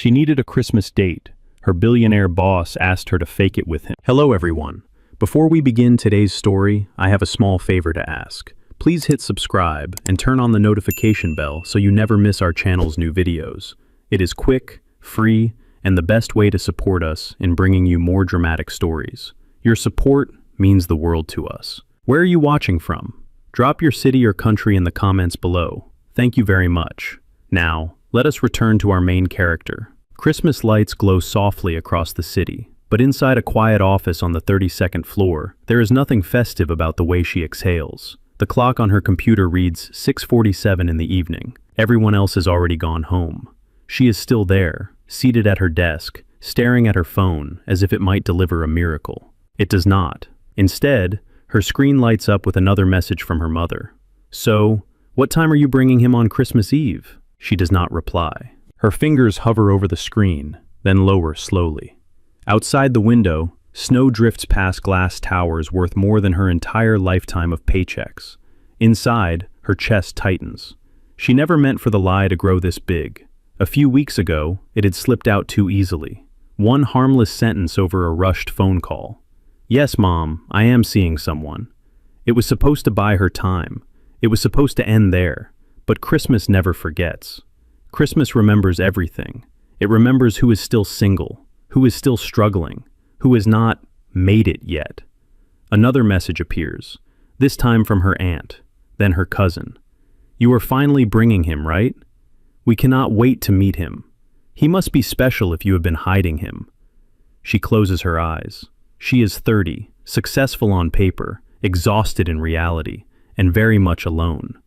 She needed a Christmas date. Her billionaire boss asked her to fake it with him. Hello everyone. Before we begin today's story, I have a small favor to ask. Please hit subscribe and turn on the notification bell so you never miss our channel's new videos. It is quick, free, and the best way to support us in bringing you more dramatic stories. Your support means the world to us. Where are you watching from? Drop your city or country in the comments below. Thank you very much. Now, let us return to our main character. Christmas lights glow softly across the city, but inside a quiet office on the 32nd floor, there is nothing festive about the way she exhales. The clock on her computer reads 6:47 in the evening. Everyone else has already gone home. She is still there, seated at her desk, staring at her phone as if it might deliver a miracle. It does not. Instead, her screen lights up with another message from her mother. "So, what time are you bringing him on Christmas Eve?" She does not reply. Her fingers hover over the screen, then lower slowly. Outside the window, snow drifts past glass towers worth more than her entire lifetime of paychecks. Inside, her chest tightens. She never meant for the lie to grow this big. A few weeks ago, it had slipped out too easily. One harmless sentence over a rushed phone call. "Yes, Mom, I am seeing someone." It was supposed to buy her time. It was supposed to end there. But Christmas never forgets. Christmas remembers everything. It remembers who is still single, who is still struggling, who has not made it yet. Another message appears, this time from her aunt, then her cousin. "You are finally bringing him, right? We cannot wait to meet him. He must be special if you have been hiding him." She closes her eyes. She is 30, successful on paper, exhausted in reality, and very much alone.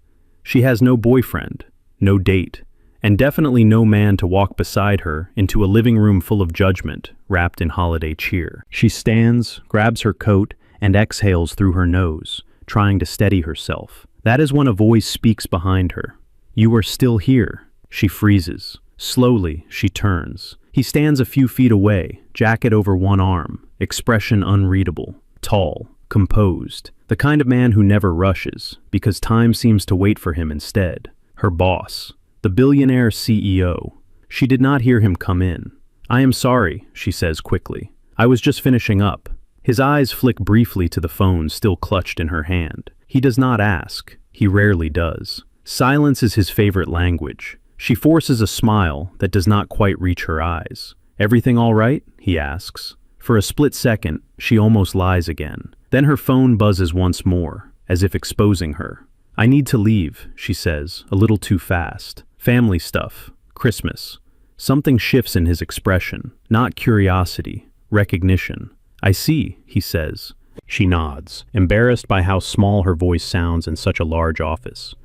She has no boyfriend, no date, and definitely no man to walk beside her into a living room full of judgment, wrapped in holiday cheer. She stands, grabs her coat, and exhales through her nose, trying to steady herself. That is when a voice speaks behind her. "You are still here." She freezes. Slowly, she turns. He stands a few feet away, jacket over one arm, expression unreadable, tall, composed, the kind of man who never rushes, because time seems to wait for him instead. Her boss, the billionaire CEO. She did not hear him come in. "I am sorry," she says quickly. "I was just finishing up." His eyes flick briefly to the phone still clutched in her hand. He does not ask. He rarely does. Silence is his favorite language. She forces a smile that does not quite reach her eyes. "Everything all right?" he asks. For a split second, she almost lies again. Then her phone buzzes once more, as if exposing her. "I need to leave," she says, a little too fast. "Family stuff. Christmas." Something shifts in his expression, not curiosity, recognition. "I see," he says. She nods, embarrassed by how small her voice sounds in such a large office.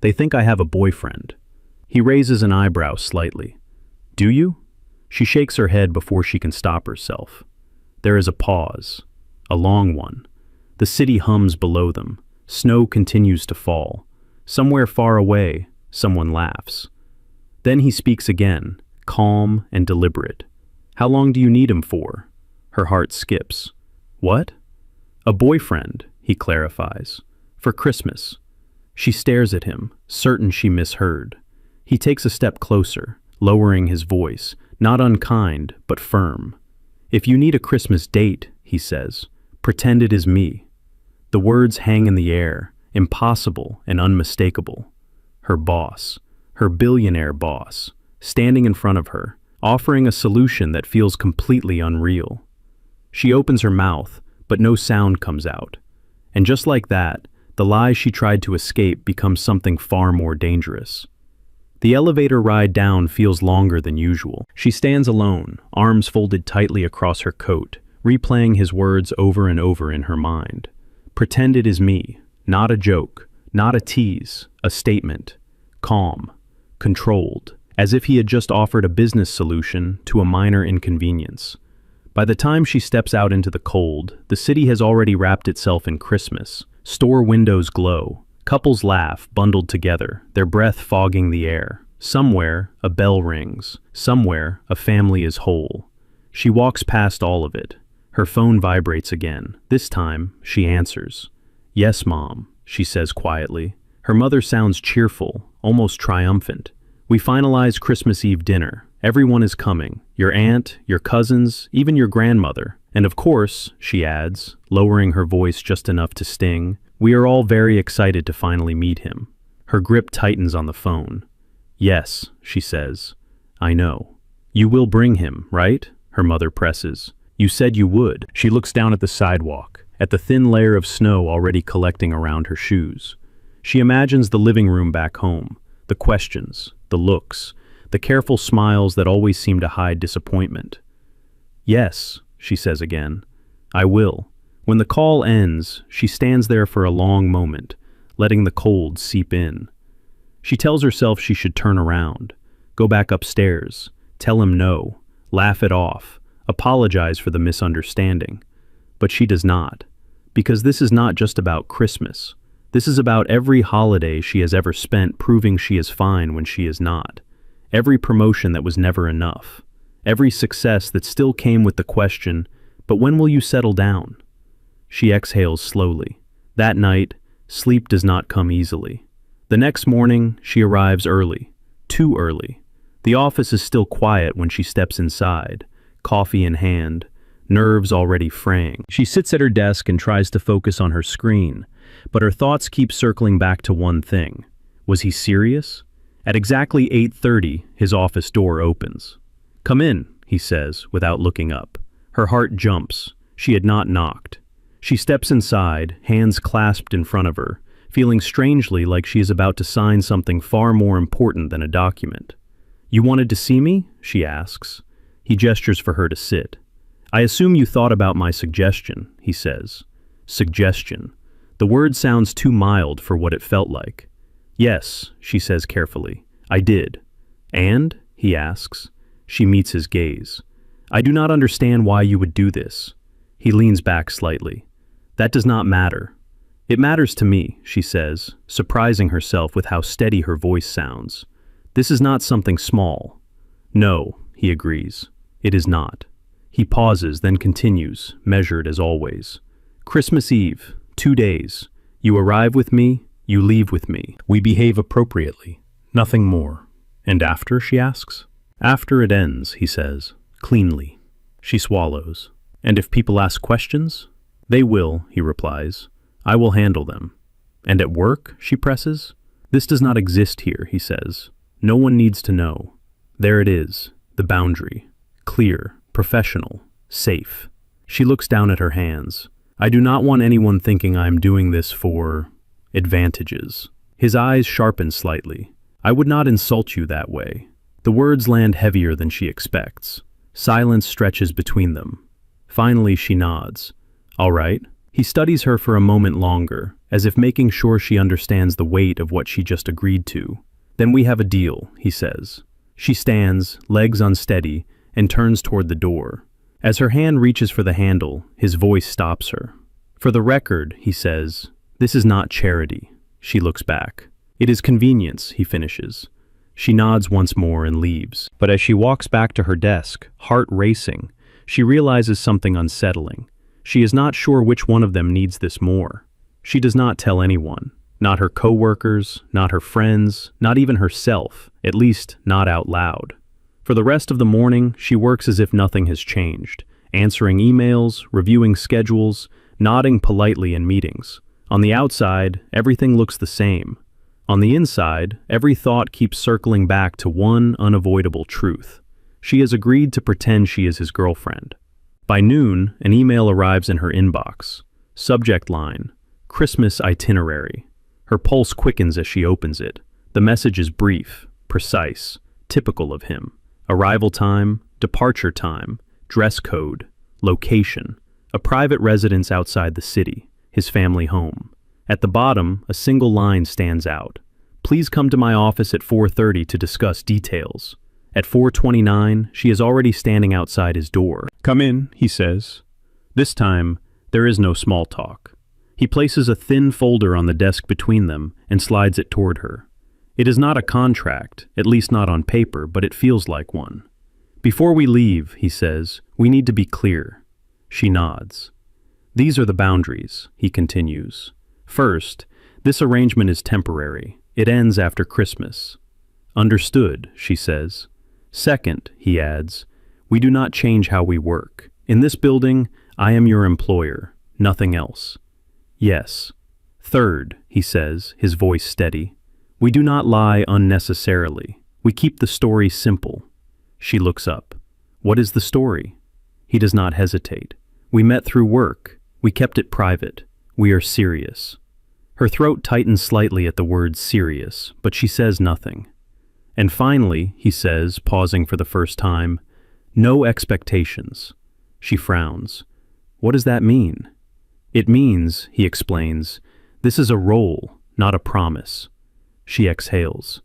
"They think I have a boyfriend." He raises an eyebrow slightly. "Do you?" She shakes her head before she can stop herself. There is a pause, a long one. The city hums below them. Snow continues to fall. Somewhere far away, someone laughs. Then he speaks again, calm and deliberate. "How long do you need him for?" Her heart skips. "What?" "A boyfriend," he clarifies. "For Christmas." She stares at him, certain she misheard. He takes a step closer, lowering his voice, not unkind, but firm. "If you need a Christmas date," he says, "pretend it is me." The words hang in the air, impossible and unmistakable. Her boss, her billionaire boss, standing in front of her, offering a solution that feels completely unreal. She opens her mouth, but no sound comes out. And just like that, the lie she tried to escape becomes something far more dangerous. The elevator ride down feels longer than usual. She stands alone, arms folded tightly across her coat, replaying his words over and over in her mind. Pretend it is me, not a joke, not a tease, a statement. Calm, controlled, as if he had just offered a business solution to a minor inconvenience. By the time she steps out into the cold, the city has already wrapped itself in Christmas. Store windows glow. Couples laugh, bundled together, their breath fogging the air. Somewhere, a bell rings. Somewhere, a family is whole. She walks past all of it. Her phone vibrates again. This time, she answers. "Yes, Mom," she says quietly. Her mother sounds cheerful, almost triumphant. "We finalize Christmas Eve dinner. Everyone is coming. Your aunt, your cousins, even your grandmother. And of course, she adds, lowering her voice just enough to sting, we are all very excited to finally meet him. Her grip tightens on the phone. Yes, she says. I know. You will bring him, right? Her mother presses. You said you would. She looks down at the sidewalk, at the thin layer of snow already collecting around her shoes. She imagines the living room back home, the questions, the looks, the careful smiles that always seem to hide disappointment. Yes, she says again. I will. When the call ends, she stands there for a long moment, letting the cold seep in. She tells herself she should turn around, go back upstairs, tell him no, laugh it off, apologize for the misunderstanding. But she does not, because this is not just about Christmas. This is about every holiday she has ever spent proving she is fine when she is not. Every promotion that was never enough. Every success that still came with the question, but when will you settle down? She exhales slowly. That night, sleep does not come easily. The next morning, she arrives early. Too early. The office is still quiet when she steps inside, coffee in hand, nerves already fraying. She sits at her desk and tries to focus on her screen, but her thoughts keep circling back to one thing. Was he serious? At exactly 8:30, his office door opens. Come in, he says, without looking up. Her heart jumps. She had not knocked. She steps inside, hands clasped in front of her, feeling strangely like she is about to sign something far more important than a document. You wanted to see me? She asks. He gestures for her to sit. I assume you thought about my suggestion, he says. Suggestion. The word sounds too mild for what it felt like. Yes, she says carefully. I did. And? He asks. She meets his gaze. I do not understand why you would do this. He leans back slightly. That does not matter. It matters to me, she says, surprising herself with how steady her voice sounds. This is not something small. No, he agrees. It is not. He pauses, then continues, measured as always. Christmas Eve, 2 days. You arrive with me, you leave with me. We behave appropriately. Nothing more. And after, she asks. After it ends, he says, cleanly. She swallows. And if people ask questions? They will, he replies. I will handle them. And at work, she presses? This does not exist here, he says. No one needs to know. There it is, the boundary. Clear, professional, safe. She looks down at her hands. I do not want anyone thinking I am doing this for advantages. His eyes sharpen slightly. I would not insult you that way. The words land heavier than she expects. Silence stretches between them. Finally, she nods. All right. He studies her for a moment longer, as if making sure she understands the weight of what she just agreed to. Then we have a deal, he says. She stands, legs unsteady, and turns toward the door. As her hand reaches for the handle, his voice stops her. For the record, he says, this is not charity. She looks back. It is convenience, he finishes. She nods once more and leaves. But as she walks back to her desk, heart racing, she realizes something unsettling. She is not sure which one of them needs this more. She does not tell anyone. Not her coworkers, not her friends, not even herself, at least not out loud. For the rest of the morning, she works as if nothing has changed, answering emails, reviewing schedules, nodding politely in meetings. On the outside, everything looks the same. On the inside, every thought keeps circling back to one unavoidable truth. She has agreed to pretend she is his girlfriend. By noon, an email arrives in her inbox. Subject line, Christmas itinerary. Her pulse quickens as she opens it. The message is brief, precise, typical of him. Arrival time, departure time, dress code, location, a private residence outside the city, his family home. At the bottom, a single line stands out. Please come to my office at 4:30 to discuss details. At 4:29, she is already standing outside his door. Come in, he says. This time, there is no small talk. He places a thin folder on the desk between them and slides it toward her. It is not a contract, at least not on paper, but it feels like one. Before we leave, he says, we need to be clear. She nods. These are the boundaries, he continues. First, this arrangement is temporary. It ends after Christmas. Understood, she says. Second, he adds, we do not change how we work. In this building, I am your employer, nothing else. Yes. Third, he says, his voice steady, we do not lie unnecessarily. We keep the story simple. She looks up. What is the story? He does not hesitate. We met through work. We kept it private. We are serious. Her throat tightens slightly at the word serious, but she says nothing. And finally, he says, pausing for the first time, no expectations. She frowns. What does that mean? It means, he explains, this is a role, not a promise. She exhales.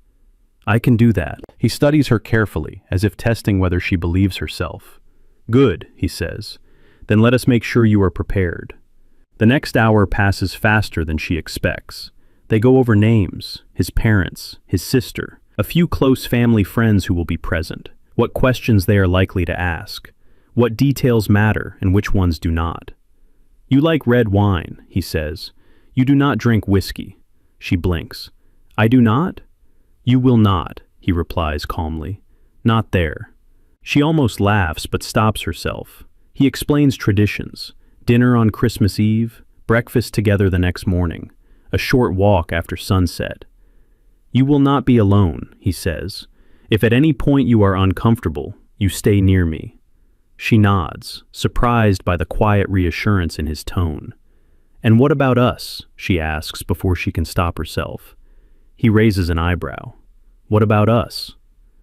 I can do that. He studies her carefully, as if testing whether she believes herself. Good, he says. Then let us make sure you are prepared. The next hour passes faster than she expects. They go over names, his parents, his sister, a few close family friends who will be present, what questions they are likely to ask, what details matter and which ones do not. You like red wine, he says. You do not drink whiskey. She blinks. I do not? You will not, he replies calmly. Not there. She almost laughs but stops herself. He explains traditions. Dinner on Christmas Eve, breakfast together the next morning, a short walk after sunset. You will not be alone, he says. If at any point you are uncomfortable, you stay near me. She nods, surprised by the quiet reassurance in his tone. And what about us? She asks before she can stop herself. He raises an eyebrow. What about us?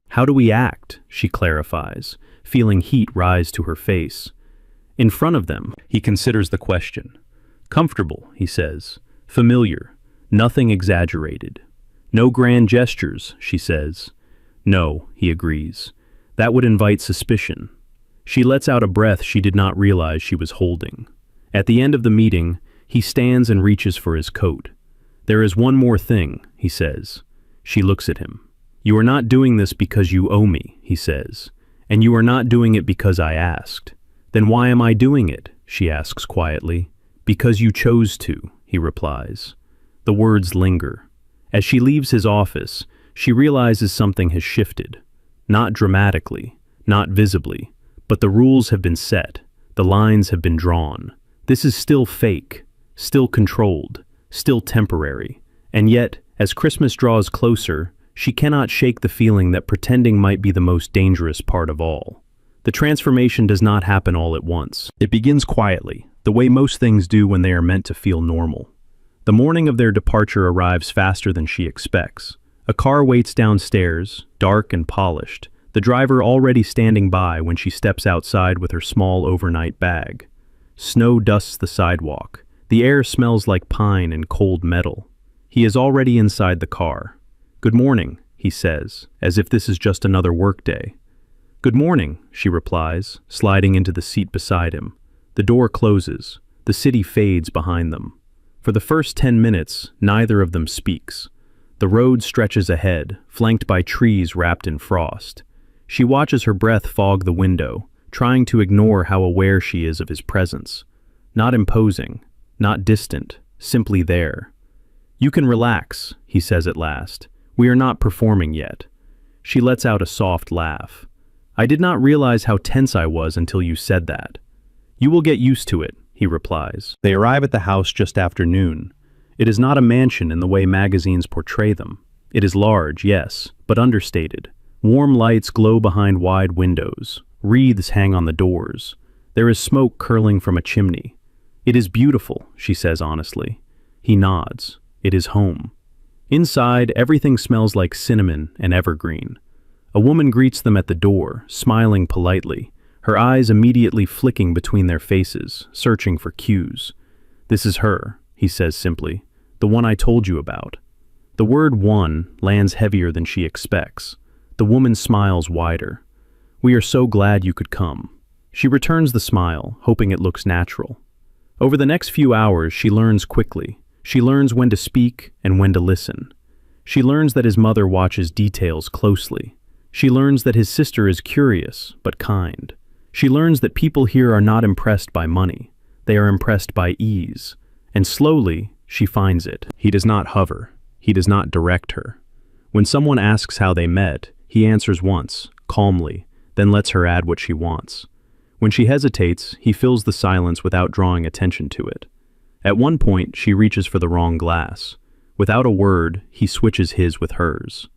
How do we act? She clarifies, feeling heat rise to her face. In front of them, he considers the question. Comfortable, he says. Familiar. Nothing exaggerated. No grand gestures, she says. No, he agrees. That would invite suspicion. She lets out a breath she did not realize she was holding. At the end of the meeting, he stands and reaches for his coat. There is one more thing, he says. She looks at him. You are not doing this because you owe me, he says. And you are not doing it because I asked. Then why am I doing it? She asks quietly. Because you chose to, he replies. The words linger. As she leaves his office, she realizes something has shifted. Not dramatically, not visibly, but the rules have been set. The lines have been drawn. This is still fake, still controlled, still temporary. And yet, as Christmas draws closer, she cannot shake the feeling that pretending might be the most dangerous part of all. The transformation does not happen all at once. It begins quietly, the way most things do when they are meant to feel normal. The morning of their departure arrives faster than she expects. A car waits downstairs, dark and polished, the driver already standing by when she steps outside with her small overnight bag. Snow dusts the sidewalk. The air smells like pine and cold metal. He is already inside the car. Good morning, he says, as if this is just another workday. Good morning, she replies, sliding into the seat beside him. The door closes. The city fades behind them. For the first 10 minutes, neither of them speaks. The road stretches ahead, flanked by trees wrapped in frost. She watches her breath fog the window, trying to ignore how aware she is of his presence. Not imposing, not distant, simply there. You can relax, he says at last. We are not performing yet. She lets out a soft laugh. I did not realize how tense I was until you said that. You will get used to it, he replies. They arrive at the house just after noon. It is not a mansion in the way magazines portray them. It is large, yes, but understated. Warm lights glow behind wide windows. Wreaths hang on the doors. There is smoke curling from a chimney. It is beautiful, she says honestly. He nods. It is home. Inside, everything smells like cinnamon and evergreen. A woman greets them at the door, smiling politely, her eyes immediately flicking between their faces, searching for cues. This is her, he says simply, the one I told you about. The word one lands heavier than she expects. The woman smiles wider. We are so glad you could come. She returns the smile, hoping it looks natural. Over the next few hours, she learns quickly. She learns when to speak and when to listen. She learns that his mother watches details closely. She learns that his sister is curious, but kind. She learns that people here are not impressed by money. They are impressed by ease. And slowly, she finds it. He does not hover. He does not direct her. When someone asks how they met, He answers once, calmly, then lets her add what she wants. When she hesitates, he fills the silence without drawing attention to it. At one point, she reaches for the wrong glass. Without a word, he switches his with hers.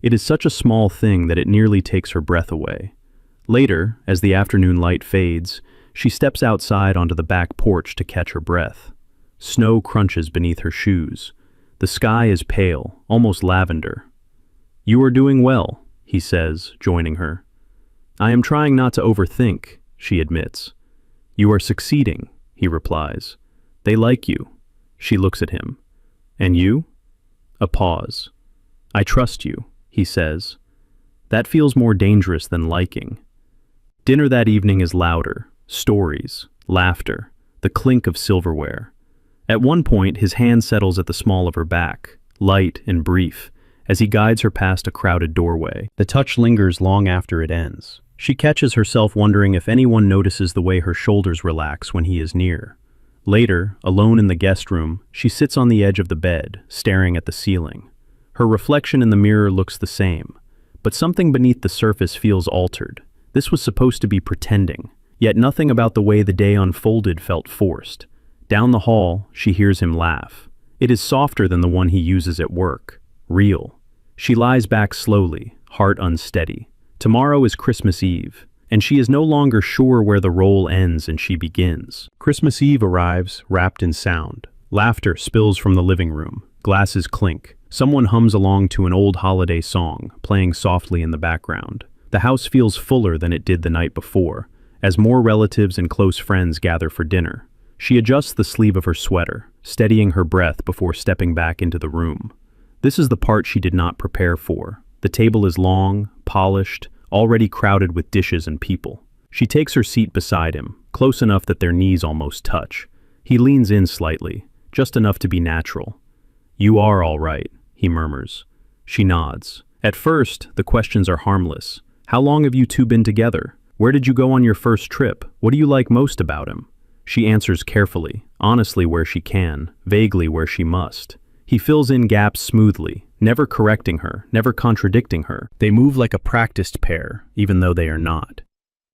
It is such a small thing that it nearly takes her breath away. Later, as the afternoon light fades, she steps outside onto the back porch to catch her breath. Snow crunches beneath her shoes. The sky is pale, almost lavender. "You are doing well," he says, joining her. "I am trying not to overthink," she admits. "You are succeeding," he replies. "They like you." She looks at him. "And you?" A pause. "I trust you," he says. That feels more dangerous than liking. Dinner that evening is louder, stories, laughter, the clink of silverware. At one point, his hand settles at the small of her back, light and brief, as he guides her past a crowded doorway. The touch lingers long after it ends. She catches herself wondering if anyone notices the way her shoulders relax when he is near. Later, alone in the guest room, she sits on the edge of the bed, staring at the ceiling. Her reflection in the mirror looks the same, but something beneath the surface feels altered. This was supposed to be pretending, yet nothing about the way the day unfolded felt forced. Down the hall, she hears him laugh. It is softer than the one he uses at work. Real. She lies back slowly, heart unsteady. Tomorrow is Christmas Eve, and she is no longer sure where the role ends and she begins. Christmas Eve arrives, wrapped in sound. Laughter spills from the living room. Glasses clink. Someone hums along to an old holiday song, playing softly in the background. The house feels fuller than it did the night before, as more relatives and close friends gather for dinner. She adjusts the sleeve of her sweater, steadying her breath before stepping back into the room. This is the part she did not prepare for. The table is long, polished, already crowded with dishes and people. She takes her seat beside him, close enough that their knees almost touch. He leans in slightly, just enough to be natural. "You are all right," he murmurs. She nods. At first, the questions are harmless. How long have you two been together? Where did you go on your first trip? What do you like most about him? She answers carefully, honestly where she can, vaguely where she must. He fills in gaps smoothly, never correcting her, never contradicting her. They move like a practiced pair, even though they are not.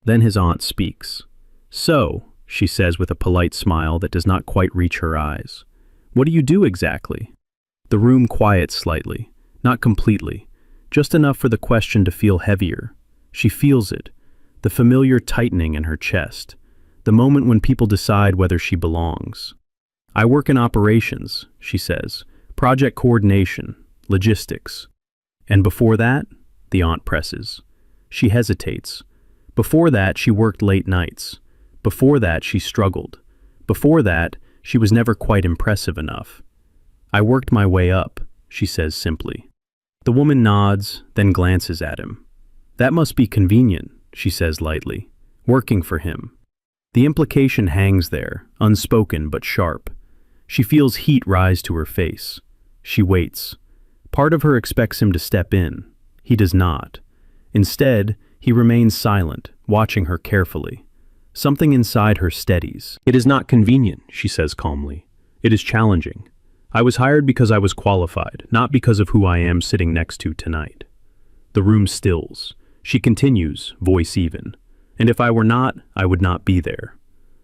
Then his aunt speaks. "So," she says with a polite smile that does not quite reach her eyes, "what do you do exactly?" The room quiets slightly, not completely, just enough for the question to feel heavier. She feels it, the familiar tightening in her chest, the moment when people decide whether she belongs. "I work in operations," she says, "project coordination, logistics." "And before that?" the aunt presses. She hesitates. Before that, she worked late nights. Before that, she struggled. Before that, she was never quite impressive enough. "I worked my way up," she says simply. The woman nods, then glances at him. "That must be convenient," she says lightly. "Working for him." The implication hangs there, unspoken but sharp. She feels heat rise to her face. She waits. Part of her expects him to step in. He does not. Instead, he remains silent, watching her carefully. Something inside her steadies. "It is not convenient," she says calmly. "It is challenging. I was hired because I was qualified, not because of who I am sitting next to tonight." The room stills. She continues, voice even. "And if I were not, I would not be there."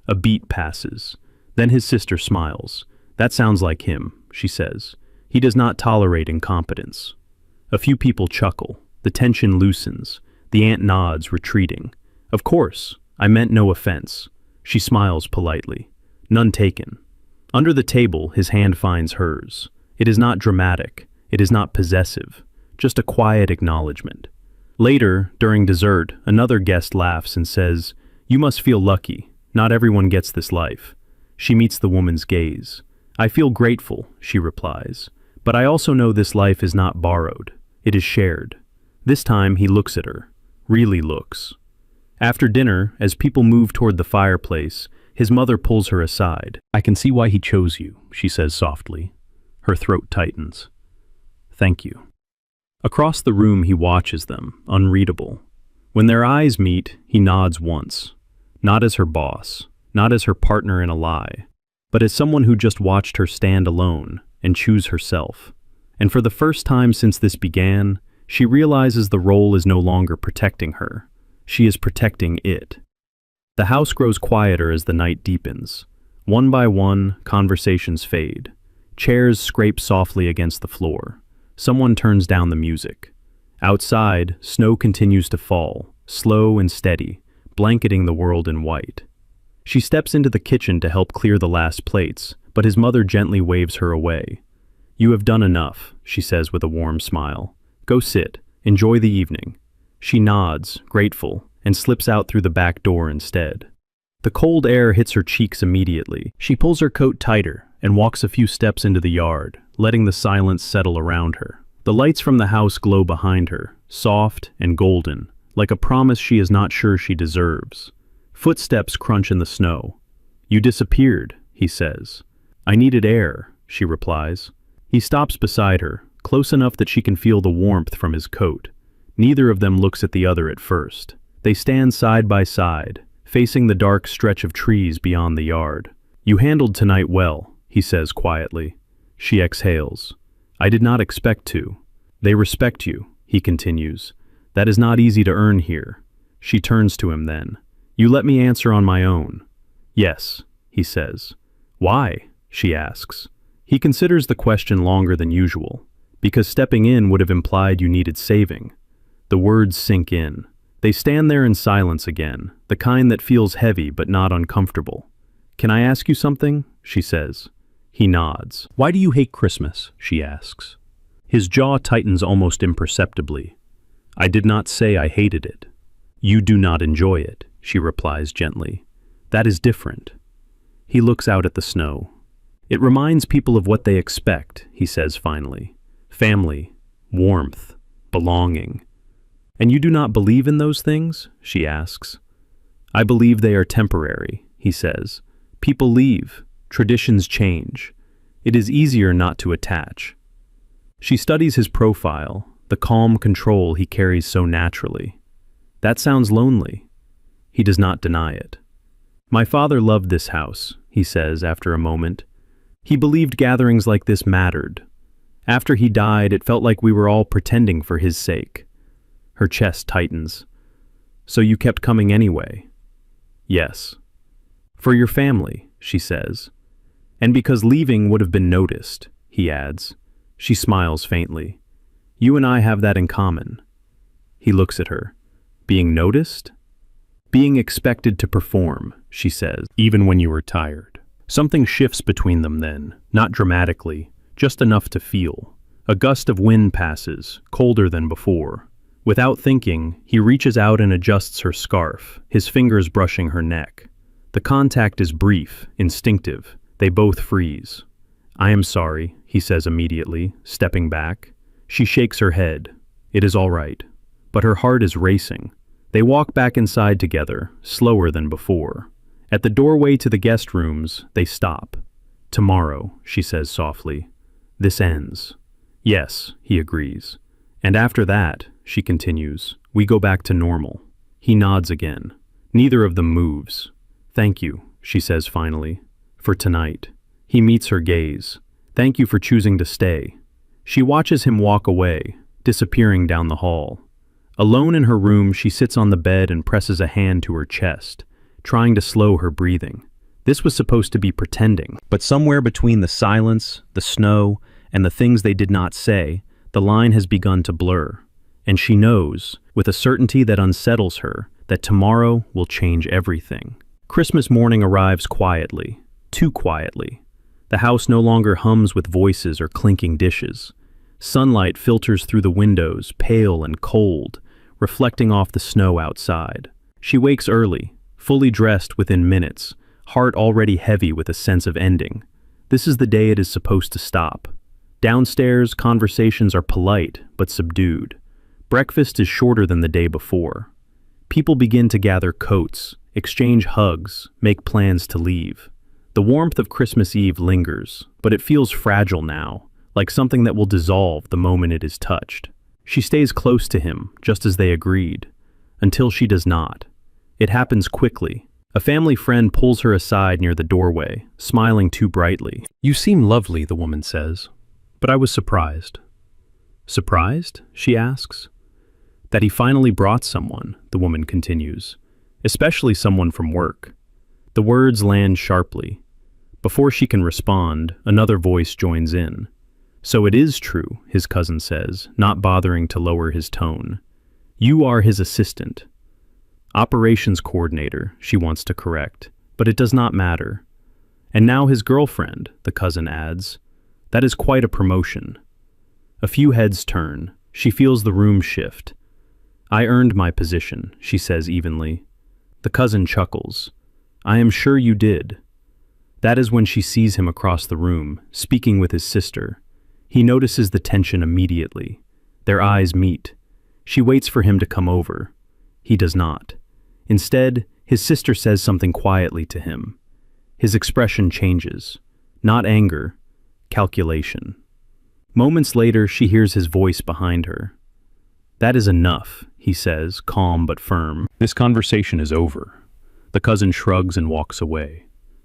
A beat passes. Then his sister smiles. "That sounds like him," she says. "He does not tolerate incompetence." A few people chuckle. The tension loosens. The aunt nods, retreating. "Of course, I meant no offense." She smiles politely. "None taken." Under the table, his hand finds hers. It is not dramatic. It is not possessive. Just a quiet acknowledgement. Later, during dessert, another guest laughs and says, "You must feel lucky. Not everyone gets this life." She meets the woman's gaze. "I feel grateful," she replies. "But I also know this life is not borrowed. It is shared." This time he looks at her. Really looks. After dinner, as people move toward the fireplace, his mother pulls her aside. "I can see why he chose you," she says softly. Her throat tightens. "Thank you." Across the room he watches them, unreadable. When their eyes meet, he nods once. Not as her boss, not as her partner in a lie, but as someone who just watched her stand alone and choose herself. And for the first time since this began, She realizes the role is no longer protecting her. She is protecting it. The house grows quieter as the night deepens. One by one, conversations fade. Chairs scrape softly against the floor. Someone turns down the music. Outside, snow continues to fall, slow and steady, blanketing the world in white. She steps into the kitchen to help clear the last plates, but his mother gently waves her away. "You have done enough," she says with a warm smile. "Go sit, enjoy the evening." She nods, grateful, and slips out through the back door instead. The cold air hits her cheeks immediately. She pulls her coat tighter and walks a few steps into the yard, letting the silence settle around her. The lights from the house glow behind her, soft and golden, like a promise she is not sure she deserves. Footsteps crunch in the snow. "You disappeared," he says. "I needed air," she replies. He stops beside her, close enough that she can feel the warmth from his coat. Neither of them looks at the other at first. They stand side by side, facing the dark stretch of trees beyond the yard. "You handled tonight well," he says quietly. She exhales. "I did not expect to." "They respect you," he continues. "That is not easy to earn here." She turns to him then. "You let me answer on my own." "Yes," he says. "Why?" she asks. He considers the question longer than usual, because stepping in would have implied you needed saving. The words sink in. They stand there in silence again, the kind that feels heavy but not uncomfortable. "Can I ask you something?" she says. He nods. "Why do you hate Christmas?" she asks. His jaw tightens almost imperceptibly. "I did not say I hated it." "You do not enjoy it," she replies gently. "That is different." He looks out at the snow. "It reminds people of what they expect," he says finally. "Family, warmth, belonging." "And you do not believe in those things?" she asks. "I believe they are temporary," he says. "People leave, traditions change. It is easier not to attach." She studies his profile, the calm control he carries so naturally. "That sounds lonely." He does not deny it. "My father loved this house," he says after a moment. "He believed gatherings like this mattered. After he died, it felt like we were all pretending for his sake." Her chest tightens. "So you kept coming anyway?" "Yes." "For your family," she says. "And because leaving would have been noticed," he adds. She smiles faintly. "You and I have that in common." He looks at her. "Being noticed?" "Being expected to perform," she says, "even when you were tired." Something shifts between them then, not dramatically, just enough to feel. A gust of wind passes, colder than before. Without thinking, he reaches out and adjusts her scarf, his fingers brushing her neck. The contact is brief, instinctive. They both freeze. "I am sorry," he says immediately, stepping back. She shakes her head. It is all right. But her heart is racing. They walk back inside together, slower than before. At the doorway to the guest rooms, they stop. "Tomorrow," she says softly. "This ends." "Yes," he agrees. "And after that," she continues, "we go back to normal." He nods again. Neither of them moves. "Thank you," she says finally, "for tonight." He meets her gaze. "Thank you for choosing to stay." She watches him walk away, disappearing down the hall. Alone in her room, she sits on the bed and presses a hand to her chest, trying to slow her breathing. This was supposed to be pretending, but somewhere between the silence, the snow, and the things they did not say, the line has begun to blur. And she knows, with a certainty that unsettles her, that tomorrow will change everything. Christmas morning arrives quietly, too quietly. The house no longer hums with voices or clinking dishes. Sunlight filters through the windows, pale and cold, reflecting off the snow outside. She wakes early, fully dressed within minutes, heart already heavy with a sense of ending. This is the day it is supposed to stop. Downstairs, conversations are polite but subdued. Breakfast is shorter than the day before. People begin to gather coats, exchange hugs, make plans to leave. The warmth of Christmas Eve lingers, but it feels fragile now, like something that will dissolve the moment it is touched. She stays close to him, just as they agreed, until she does not. It happens quickly. A family friend pulls her aside near the doorway, smiling too brightly. "You seem lovely," the woman says, "but I was surprised." Surprised? She asks. That he finally brought someone, the woman continues, especially someone from work. The words land sharply. Before she can respond, another voice joins in. So it is true, his cousin says, not bothering to lower his tone. You are his assistant. Operations coordinator, she wants to correct, but it does not matter. And now his girlfriend, the cousin adds. That is quite a promotion. A few heads turn. She feels the room shift. I earned my position, she says evenly. The cousin chuckles. I am sure you did. That is when she sees him across the room, speaking with his sister. He notices the tension immediately. Their eyes meet. She waits for him to come over. He does not. Instead, his sister says something quietly to him. His expression changes. Not anger, calculation. Moments later, she hears his voice behind her. That is enough, he says, calm but firm. This conversation is over. The cousin shrugs and walks away.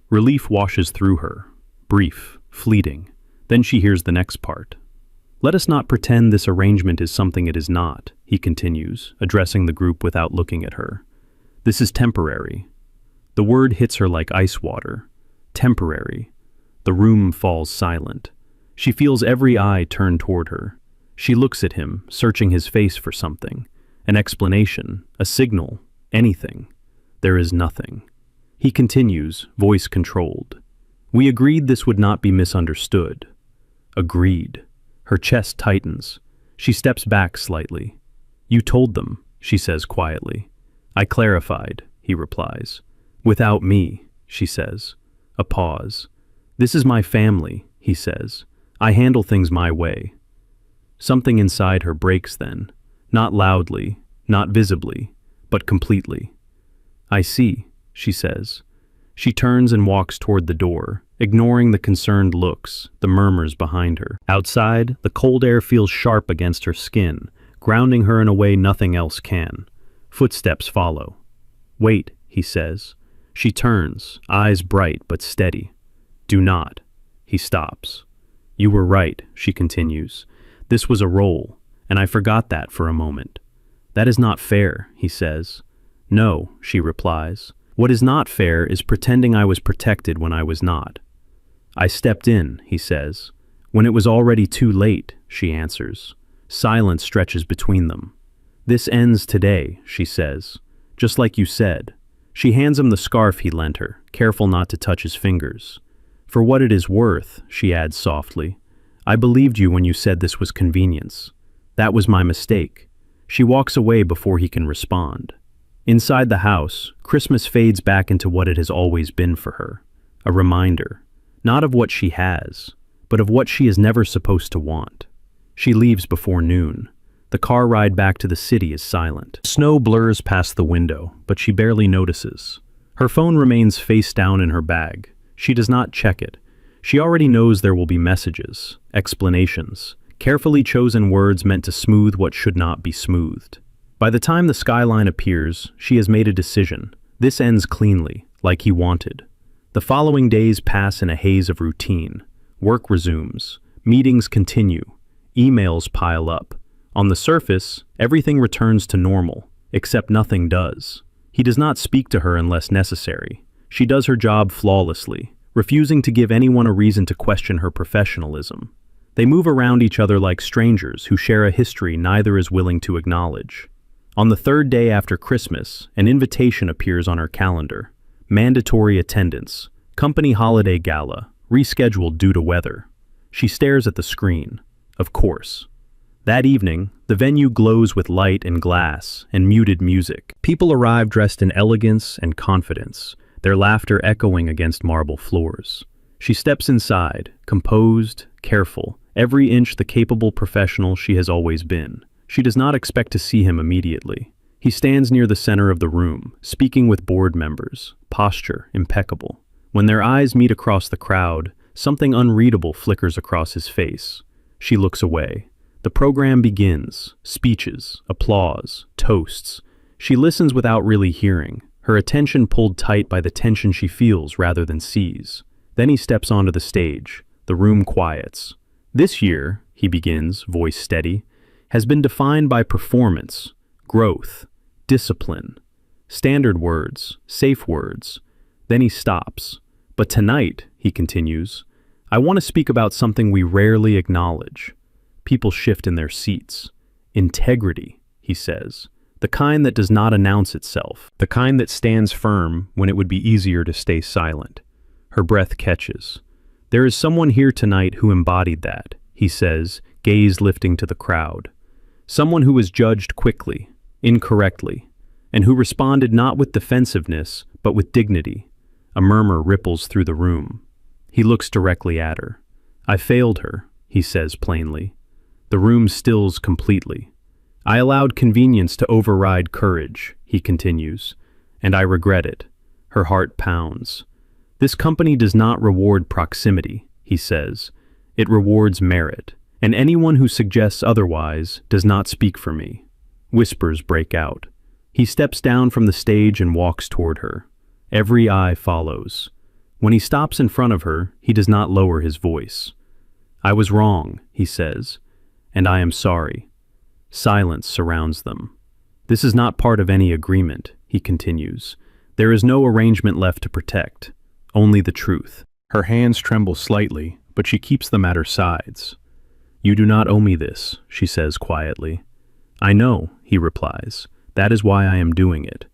Relief washes through her. Brief, fleeting. Then she hears the next part. Let us not pretend this arrangement is something it is not, he continues, addressing the group without looking at her. This is temporary. The word hits her like ice water. Temporary. The room falls silent. She feels every eye turn toward her. She looks at him, searching his face for something. An explanation, a signal, anything. There is nothing. He continues, voice controlled. We agreed this would not be misunderstood. Agreed. Her chest tightens. She steps back slightly. You told them, she says quietly. I clarified, he replies. Without me, she says. A pause. This is my family, he says. I handle things my way. Something inside her breaks then, not loudly, not visibly, but completely. I see, she says. She turns and walks toward the door, ignoring the concerned looks, the murmurs behind her. Outside, the cold air feels sharp against her skin, grounding her in a way nothing else can. Footsteps follow. Wait, he says. She turns, eyes bright but steady. Do not. He stops. You were right, she continues. This was a role, and I forgot that for a moment. That is not fair, he says. No, she replies. What is not fair is pretending I was protected when I was not. I stepped in, he says. When it was already too late, she answers. Silence stretches between them. This ends today, she says. Just like you said. She hands him the scarf he lent her, careful not to touch his fingers. For what it is worth, she adds softly. I believed you when you said this was convenience. That was my mistake. She walks away before he can respond. Inside the house, Christmas fades back into what it has always been for her. A reminder, not of what she has, but of what she is never supposed to want. She leaves before noon. The car ride back to the city is silent. Snow blurs past the window, but she barely notices. Her phone remains face down in her bag. She does not check it. She already knows there will be messages, explanations, carefully chosen words meant to smooth what should not be smoothed. By the time the skyline appears, she has made a decision. This ends cleanly, like he wanted. The following days pass in a haze of routine. Work resumes. Meetings continue. Emails pile up. On the surface, everything returns to normal, except nothing does. He does not speak to her unless necessary. She does her job flawlessly, refusing to give anyone a reason to question her professionalism. They move around each other like strangers who share a history neither is willing to acknowledge. On the third day after Christmas, an invitation appears on her calendar. Mandatory attendance, company holiday gala, rescheduled due to weather. She stares at the screen. Of course. That evening, the venue glows with light and glass and muted music. People arrive dressed in elegance and confidence, their laughter echoing against marble floors. She steps inside, composed, careful, every inch the capable professional she has always been. She does not expect to see him immediately. He stands near the center of the room, speaking with board members, posture impeccable. When their eyes meet across the crowd, something unreadable flickers across his face. She looks away. The program begins. Speeches, applause, toasts. She listens without really hearing, her attention pulled tight by the tension she feels rather than sees. Then he steps onto the stage. The room quiets. This year, he begins, voice steady, has been defined by performance, growth, discipline, standard words, safe words. Then he stops. But tonight, he continues, I want to speak about something we rarely acknowledge. People shift in their seats. Integrity, he says. The kind that does not announce itself. The kind that stands firm when it would be easier to stay silent. Her breath catches. There is someone here tonight who embodied that, he says, gaze lifting to the crowd. Someone who was judged quickly, incorrectly, and who responded not with defensiveness, but with dignity. A murmur ripples through the room. He looks directly at her. I failed her, he says plainly. The room stills completely. I allowed convenience to override courage, he continues, and I regret it. Her heart pounds. This company does not reward proximity, he says. It rewards merit, and anyone who suggests otherwise does not speak for me. Whispers break out. He steps down from the stage and walks toward her. Every eye follows. When he stops in front of her, he does not lower his voice. I was wrong, he says, and I am sorry. Silence surrounds them. This is not part of any agreement, he continues. There is no arrangement left to protect, only the truth. Her hands tremble slightly, but she keeps them at her sides. You do not owe me this, she says quietly. I know, he replies. That is why I am doing it.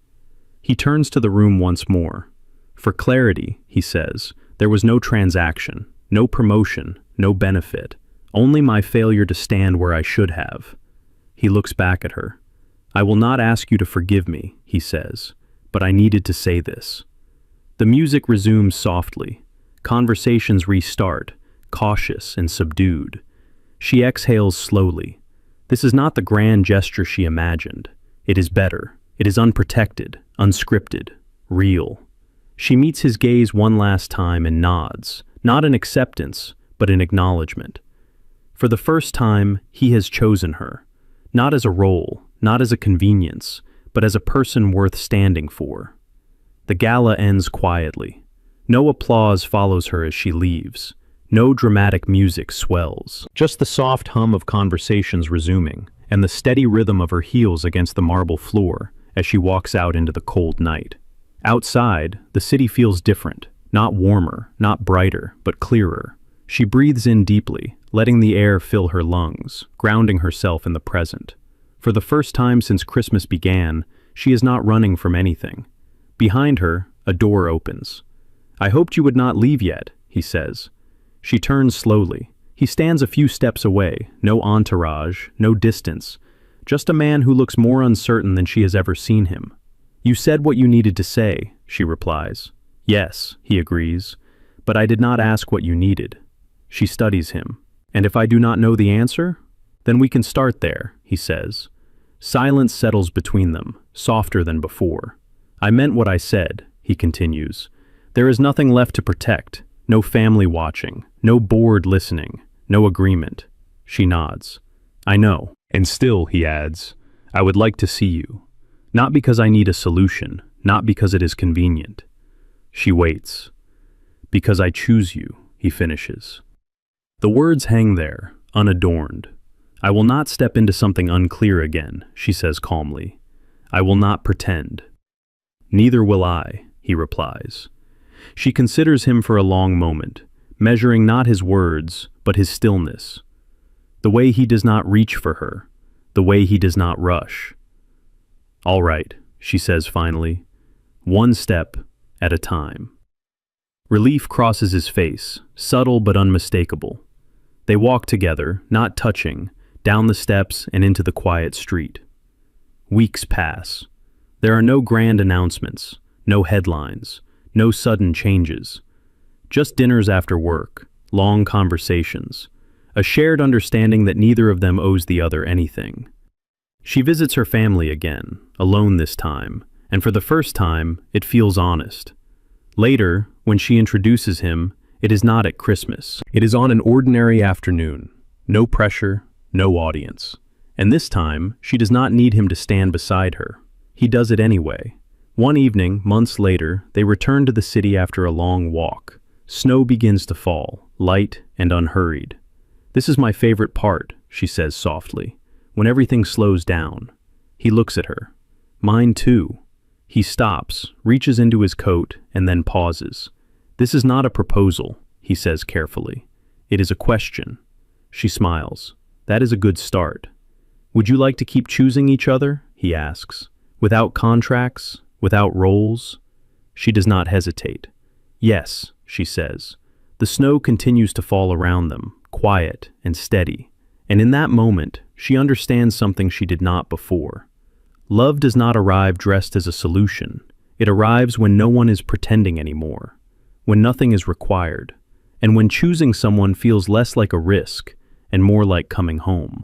He turns to the room once more. For clarity, he says, there was no transaction, no promotion, no benefit, only my failure to stand where I should have. He looks back at her. I will not ask you to forgive me, he says, but I needed to say this. The music resumes softly. Conversations restart, cautious and subdued. She exhales slowly. This is not the grand gesture she imagined. It is better. It is unprotected, unscripted, real. She meets his gaze one last time and nods, not in acceptance, but in acknowledgement. For the first time, he has chosen her, not as a role, not as a convenience, but as a person worth standing for. The gala ends quietly. No applause follows her as she leaves. No dramatic music swells. Just the soft hum of conversations resuming, and the steady rhythm of her heels against the marble floor as she walks out into the cold night. Outside, the city feels different, not warmer, not brighter, but clearer. She breathes in deeply, letting the air fill her lungs, grounding herself in the present. For the first time since Christmas began, she is not running from anything. Behind her, a door opens. I hoped you would not leave yet, he says. She turns slowly. He stands a few steps away, no entourage, no distance, just a man who looks more uncertain than she has ever seen him. You said what you needed to say, she replies. Yes, he agrees, but I did not ask what you needed. She studies him. And if I do not know the answer? Then we can start there, he says. Silence settles between them, softer than before. I meant what I said, he continues. There is nothing left to protect, no family watching, no board listening, no agreement. She nods. I know. And still, he adds, I would like to see you. Not because I need a solution, not because it is convenient. She waits. Because I choose you, he finishes. The words hang there, unadorned. I will not step into something unclear again, she says calmly. I will not pretend. Neither will I, he replies. She considers him for a long moment, measuring not his words, but his stillness. The way he does not reach for her, the way he does not rush. All right, she says finally, one step at a time. Relief crosses his face, subtle but unmistakable. They walk together, not touching, down the steps and into the quiet street. Weeks pass. There are no grand announcements, no headlines, no sudden changes. Just dinners after work, long conversations, a shared understanding that neither of them owes the other anything. She visits her family again, alone this time, and for the first time, it feels honest. Later, when she introduces him, it is not at Christmas. It is on an ordinary afternoon. No pressure, no audience. And this time, she does not need him to stand beside her. He does it anyway. One evening, months later, they return to the city after a long walk. Snow begins to fall, light and unhurried. This is my favorite part, she says softly. when everything slows down. He looks at her. Mine too. He stops, reaches into his coat, and then pauses. This is not a proposal, he says carefully. It is a question. She smiles. That is a good start. Would you like to keep choosing each other? He asks. Without contracts? Without roles? She does not hesitate. Yes, she says. The snow continues to fall around them, quiet and steady. And in that moment, she understands something she did not before. Love does not arrive dressed as a solution. It arrives when no one is pretending anymore, when nothing is required, and when choosing someone feels less like a risk and more like coming home.